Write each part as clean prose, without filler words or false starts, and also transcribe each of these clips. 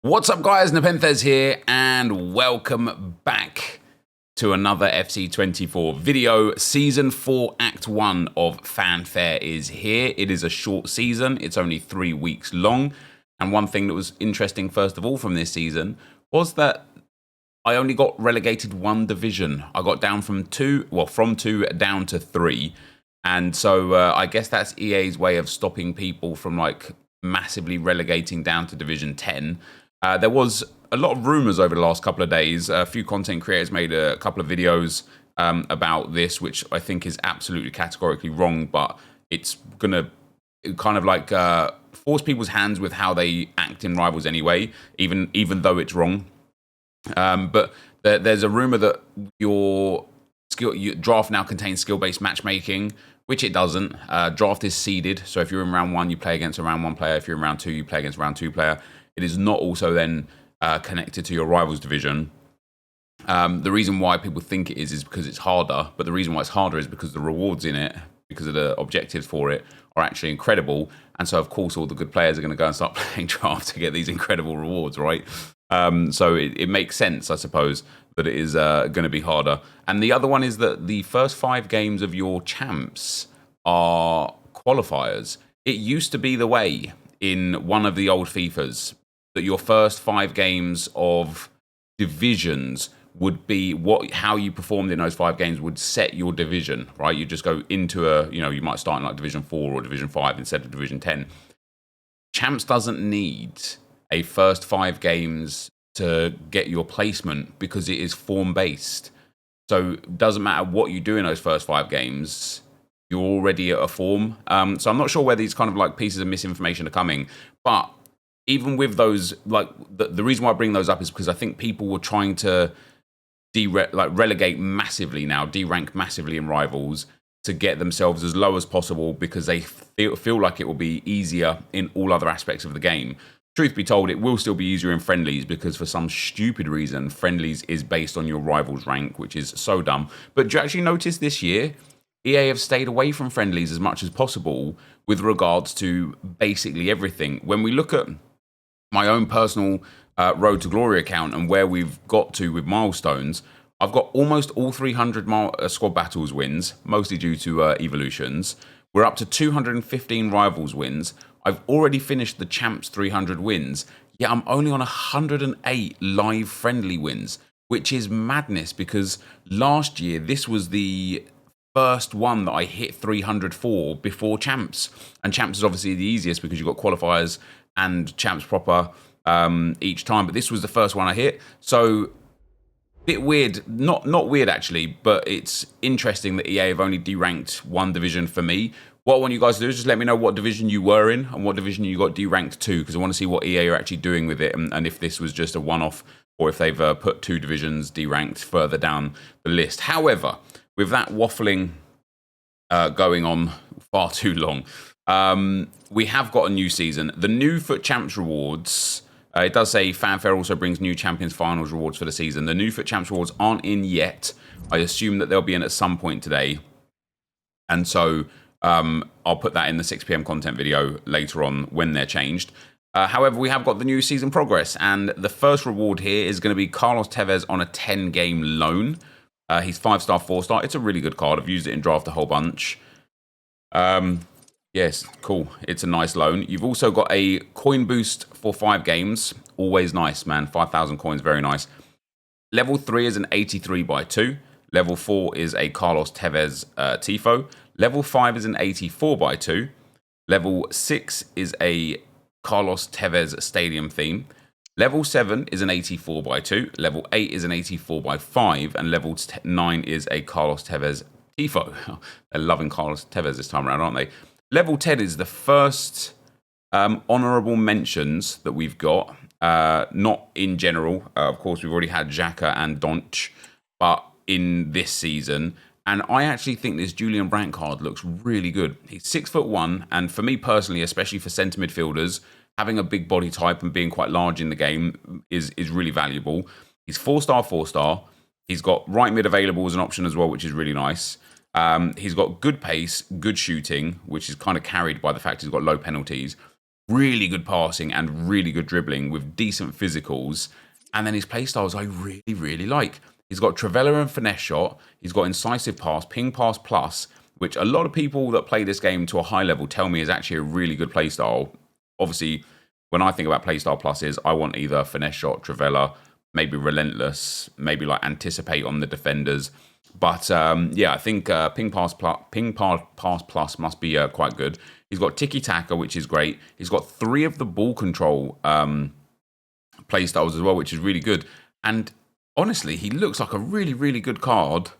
What's up, guys? NepentheZ here, and welcome back to another FC24 video. Season 4, Act 1 of Fanfare is here. It is a short season. It's only 3 weeks long. And one thing that was interesting, first of all, from this season was that I only got relegated 1 division. I got down from 2 down to 3. And so I guess that's EA's way of stopping people from like massively relegating down to Division 10. There was a lot of rumors over the last couple of days. A few content creators made a couple of videos about this, which I think is absolutely categorically wrong, but it's going to kind of like force people's hands with how they act in Rivals anyway, even though it's wrong. But there's a rumor that your draft now contains skill-based matchmaking, which it doesn't. Draft is seeded, so if you're in round 1, you play against a round 1 player. If you're in round 2, you play against a round 2 player. It is not also then connected to your Rivals division. The reason why people think it is because it's harder, but the reason why it's harder is because the rewards in it, because of the objectives for it, are actually incredible. And so, of course, all the good players are going to go and start playing draft to get these incredible rewards, right? So it makes sense, I suppose, that it is going to be harder. And the other one is that the first 5 games of your champs are qualifiers. It used to be the way in one of the old FIFAs that your first 5 games of divisions would be how you performed in those 5 games would set your division, right? You just go into you might start in like Division 4 or Division 5 instead of Division 10. Champs doesn't need a first 5 games to get your placement because it is form-based. So it doesn't matter what you do in those first 5 games, you're already at a form. So I'm not sure where these kind of like pieces of misinformation are coming, but even with those, like the reason why I bring those up is because I think people were trying to relegate massively now, derank massively in Rivals to get themselves as low as possible because they feel like it will be easier in all other aspects of the game. Truth be told, it will still be easier in friendlies because for some stupid reason, friendlies is based on your Rivals rank, which is so dumb. But do you actually notice this year, EA have stayed away from friendlies as much as possible with regards to basically everything. When we look at my own personal Road to Glory account and where we've got to with milestones, I've got almost all 300 squad battles wins, mostly due to evolutions. We're up to 215 Rivals wins. I've already finished the Champs 300 wins, yet I'm only on 108 live friendly wins, which is madness because last year this was the first one that I hit 300 for before Champs. And Champs is obviously the easiest because you've got qualifiers and Champs proper each time. But this was the first one I hit. So, bit weird. Not weird, actually, but it's interesting that EA have only deranked 1 division for me. What I want you guys to do is just let me know what division you were in and what division you got deranked to, because I want to see what EA are actually doing with it and if this was just a one-off or if they've put 2 divisions deranked further down the list. However, with that waffling going on far too long, we have got a new season. The new FUT Champs rewards, it does say Fanfare also brings new Champions Finals rewards for the season. The new FUT Champs rewards aren't in yet. I assume that they'll be in at some point today. And so I'll put that in the 6 p.m. content video later on when they're changed. However, we have got the new season progress. And the first reward here is going to be Carlos Tevez on a 10-game loan. He's 5-star, 4-star. It's a really good card. I've used it in draft a whole bunch. Yes, cool. It's a nice loan. You've also got a coin boost for 5 games. Always nice, man. 5,000 coins, very nice. Level 3 is an 83x2. Level 4 is a Carlos Tevez Tifo. Level 5 is an 84x2. Level 6 is a Carlos Tevez Stadium theme. Level 7 is an 84x2. Level 8 is an 84x5. And level 9 is a Carlos Tevez Tifo. They're loving Carlos Tevez this time around, aren't they? Level 10 is the first honourable mentions that we've got. Not in general. Of course, we've already had Xhaka and Donch, but in this season. And I actually think this Julian Brandt card looks really good. He's 6'1", and for me personally, especially for centre midfielders, having a big body type and being quite large in the game is really valuable. He's 4-star, 4-star. He's got right mid available as an option as well, which is really nice. He's got good pace, good shooting, which is kind of carried by the fact he's got low penalties. really good passing and really good dribbling with decent physicals. And then his playstyles I really, really like. He's got Trivela and Finesse Shot. He's got Incisive Pass, Ping Pass Plus, which a lot of people that play this game to a high level tell me is actually a really good playstyle. Obviously, when I think about playstyle pluses, I want either Finesse Shot, Trivela, maybe Relentless, maybe like Anticipate on the defenders. But yeah, I think Ping Pass Plus must be quite good. He's got Tiki Taka, which is great. He's got 3 of the ball control playstyles as well, which is really good. And honestly, he looks like a really, really good card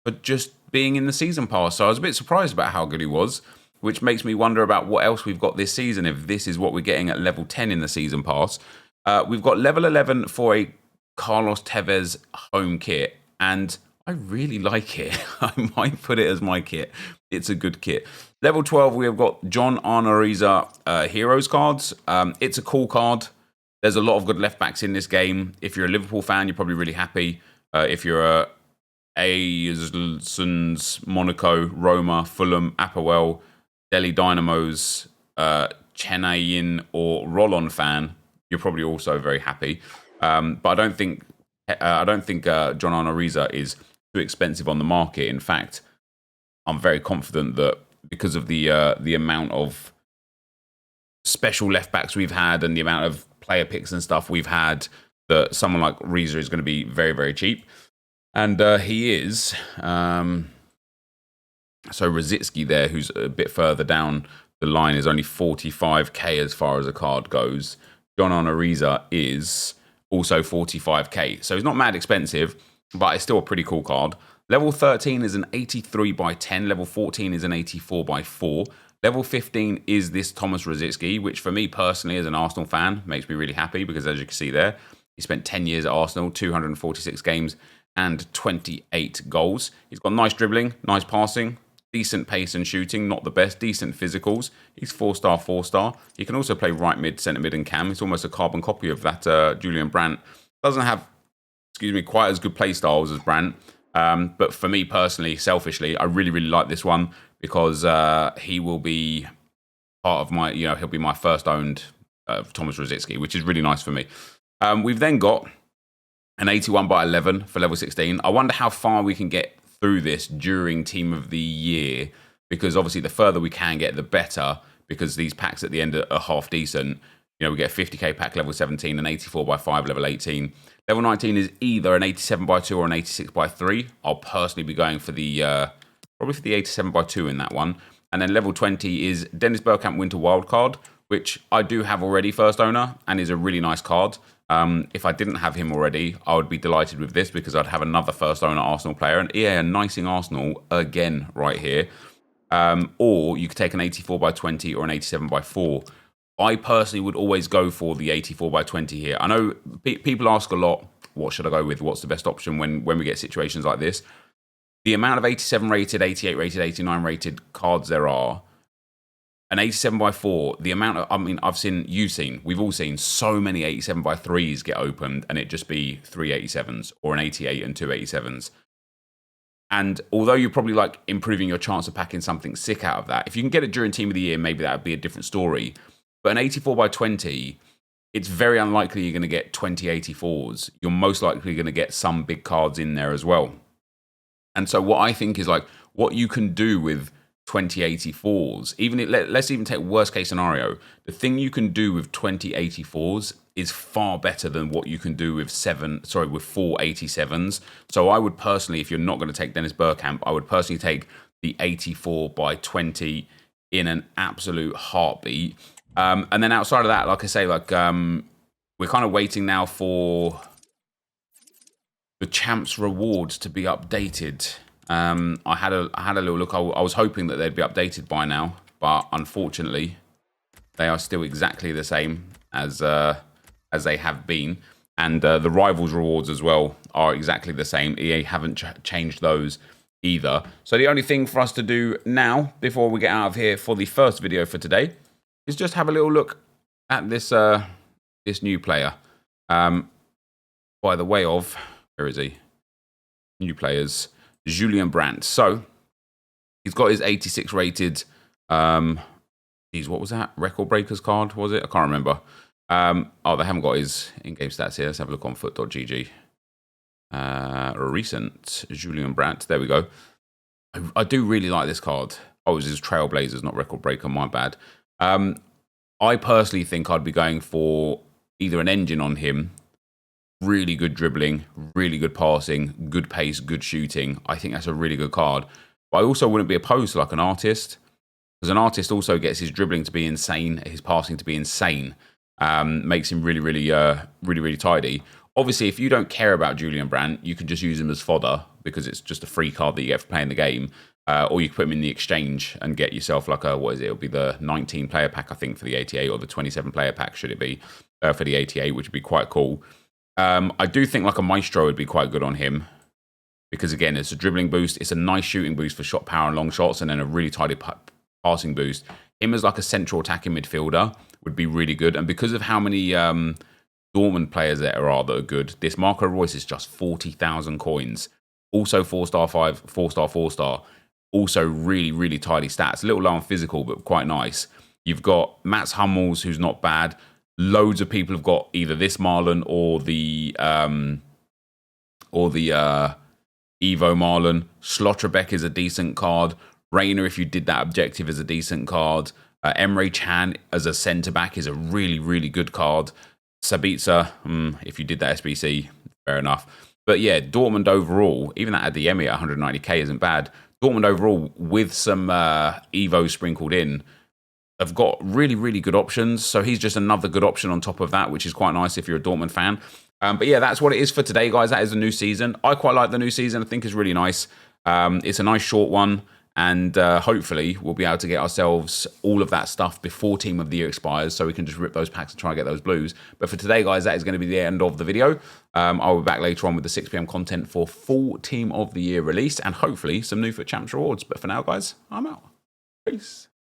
for just being in the season pass. So I was a bit surprised about how good he was, which makes me wonder about what else we've got this season if this is what we're getting at level 10 in the season pass. We've got level 11 for a Carlos Tevez home kit, and I really like it. I might put it as my kit. It's a good kit. Level 12, we have got John Arnariza Heroes cards. It's a cool card. There's a lot of good left backs in this game. If you're a Liverpool fan, you're probably really happy. If you're a Ajax's, Monaco, Roma, Fulham, Apoel, Delhi Dynamos, Chennaiyin or Rollon fan, you're probably also very happy. But I don't think John Arnariza is too expensive on the market. In fact, I'm very confident that because of the amount of special left backs we've had and the amount of player picks and stuff we've had, that someone like Riza is going to be very, very cheap. And he is. So Rosicki there, who's a bit further down the line, is only 45k as far as a card goes. John Arnariza is also 45k. So he's not mad expensive, but it's still a pretty cool card. Level 13 is an 83 by 10. Level 14 is an 84 by 4. Level 15 is this Thomas Rosicki, which for me personally as an Arsenal fan makes me really happy because as you can see there, he spent 10 years at Arsenal, 246 games and 28 goals. He's got nice dribbling, nice passing, decent pace and shooting, not the best, decent physicals. He's 4-star, 4-star. He can also play right mid, centre mid and cam. He's almost a carbon copy of that Julian Brandt. Doesn't have, quite as good play styles as Brandt. But for me personally, selfishly, I really, really like this one because he will be part of my, he'll be my first owned Thomas Rosicki, which is really nice for me. We've then got an 81 by 11 for level 16. I wonder how far we can get through this during Team of the Year, because obviously the further we can get, the better, because these packs at the end are half decent. We get a 50k pack level 17, an 84 by 5 level 18. Level 19 is either an 87 by 2 or an 86 by 3. I'll personally be going for the probably for the 87 by 2 in that one. And then level 20 is Dennis Bergkamp Winter Wildcard, which I do have already first owner and is a really nice card. If I didn't have him already, I would be delighted with this because I'd have another first owner Arsenal player. And EA are nicing Arsenal again right here. Or you could take an 84 by 20 or an 87 by 4. I personally would always go for the 84 by 20 here. I know people ask a lot, what should I go with? What's the best option when we get situations like this? The amount of 87 rated, 88 rated, 89 rated cards there are, an 87 by 4, the amount of, we've all seen so many 87 by 3s get opened and it just be 3 87s or an 88 and 2 87s. And although you're probably like improving your chance of packing something sick out of that, if you can get it during Team of the Year, maybe that would be a different story. But an 84 by 20, it's very unlikely you're going to get 20 84s. You're most likely going to get some big cards in there as well. And so what I think is like what you can do with 20 84s, let's even take worst case scenario. The thing you can do with 20 84s is far better than what you can do with 4 87s. So I would personally, if you're not going to take Dennis Bergkamp, I would personally take the 84 by 20 in an absolute heartbeat. And then outside of that, like I say, we're kind of waiting now for the Champs rewards to be updated. I had a little look. I was hoping that they'd be updated by now, but unfortunately, they are still exactly the same as they have been. And the Rivals rewards as well are exactly the same. EA haven't changed those either. So the only thing for us to do now, before we get out of here for the first video for today, is just have a little look at this this new player. By the way of, where is he? New players, Julian Brandt. So he's got his 86 rated Geez, what was that? Record Breakers card, was it? I can't remember. Oh, they haven't got his in-game stats here. Let's have a look on foot.gg. Recent Julian Brandt. There we go. I do really like this card. Oh, it was his Trailblazers, not Record Breaker. My bad. I personally think I'd be going for either an engine on him. Really good dribbling, really good passing, good pace, good shooting. I think that's a really good card. But I also wouldn't be opposed to like an artist. Because an artist also gets his dribbling to be insane, his passing to be insane. Makes him really tidy. Obviously, if you don't care about Julian Brandt, you can just use him as fodder because it's just a free card that you get for playing the game. Or you can put him in the exchange and get yourself like a, what is it? It'll be the 19 player pack, I think, for the 88, or the 27 player pack, should it be, for the 88, which would be quite cool. I do think like a Maestro would be quite good on him. Because again, it's a dribbling boost. It's a nice shooting boost for shot power and long shots, and then a really tidy passing boost. Him as like a central attacking midfielder would be really good. And because of how many Dortmund players there are that are good, this Marco Reus is just 40,000 coins. Also 4-star 5, 4-star 4-star. Also really tidy stats. A little low on physical, but quite nice. You've got Mats Hummels, who's not bad. Loads of people have got either this Marlon or the Evo Marlon. Schlotterbeck is a decent card. Reina, if you did that objective, is a decent card. Emre Can as a centre-back is a really good card. Sabitzer, if you did that SBC, fair enough. But yeah, Dortmund overall, even that Adeyemi at 190k isn't bad. Dortmund overall, with some Evo sprinkled in, have got really good options. So he's just another good option on top of that, which is quite nice if you're a Dortmund fan. But yeah, that's what it is for today, guys. That is the new season. I quite like the new season. I think it's really nice. It's a nice short one. And hopefully we'll be able to get ourselves all of that stuff before Team of the Year expires, so we can just rip those packs and try and get those blues. But for today, guys, that is going to be the end of the video. I'll be back later on with the 6 PM content for full Team of the Year release and hopefully some new FUT Champs rewards. But for now, guys, I'm out. Peace.